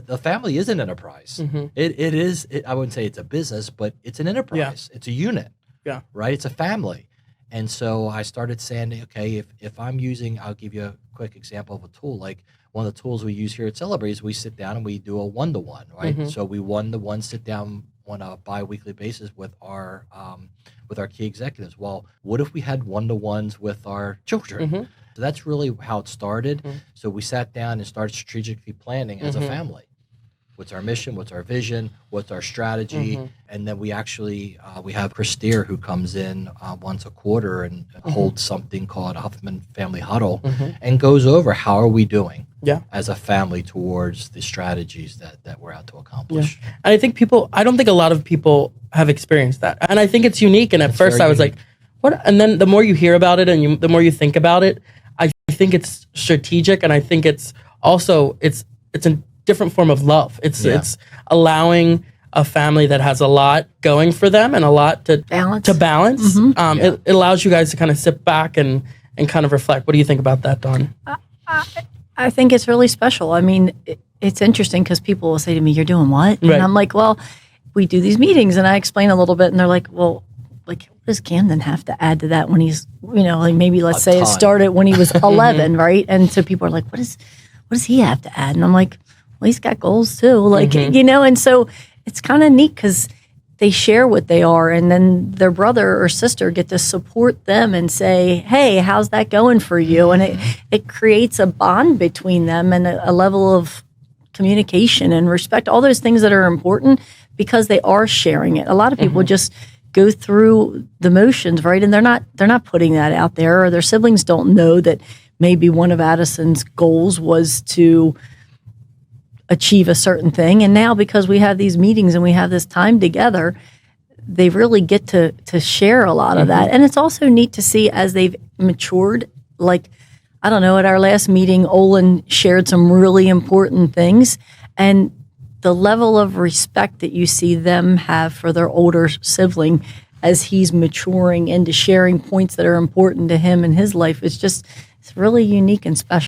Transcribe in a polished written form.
the family is an enterprise. It is. I wouldn't say it's a business, but it's an enterprise. It's a unit. Yeah. Right. It's a family. And so I started saying, okay, if I'm using, I'll give you a quick example of a tool. Like one of the tools we use here at Celebrate is we sit down and we do a one-to-one, right? So we one-to-one sit down on a bi-weekly basis with our key executives. Well, what if we had one-to-ones with our children? So that's really how it started. So we sat down and started strategically planning as a family. What's our mission? What's our vision? What's our strategy? And then we actually, we have Chris Steer who comes in once a quarter and holds something called Huffman Family Huddle and goes over how are we doing as a family towards the strategies that we're out to accomplish. And I think I don't think a lot of people have experienced that. And I think it's unique. And at first I was like, what? And then the more you hear about it and the more you think about it, I think it's strategic. And I think it's also, it's a different form of love. It's allowing a family that has a lot going for them and a lot to balance. It allows you guys to kind of sit back and kind of reflect. What do you think about that, Dawn? I think it's really special. I mean, it's interesting because people will say to me, "You're doing what?" And I'm like, "Well, we do these meetings," and I explain a little bit, and they're like, "Well, like, what does Camden have to add to that when he's, like maybe let's say it started when he was 11, right?" And so people are like, "What does he have to add?" And I'm like, well, he's got goals too, like, and so it's kind of neat because they share what they are, and then their brother or sister get to support them and say, hey, how's that going for you? And it creates a bond between them and a level of communication and respect, all those things that are important because they are sharing it. A lot of people just go through the motions, right? And they're not putting that out there, or their siblings don't know that maybe one of Addison's goals was to achieve a certain thing. And now because we have these meetings and we have this time together, they really get to share a lot of that. And it's also neat to see as they've matured. Like, I don't know, at our last meeting, Olin shared some really important things. And the level of respect that you see them have for their older sibling as he's maturing into sharing points that are important to him in his life is just, it's really unique and special.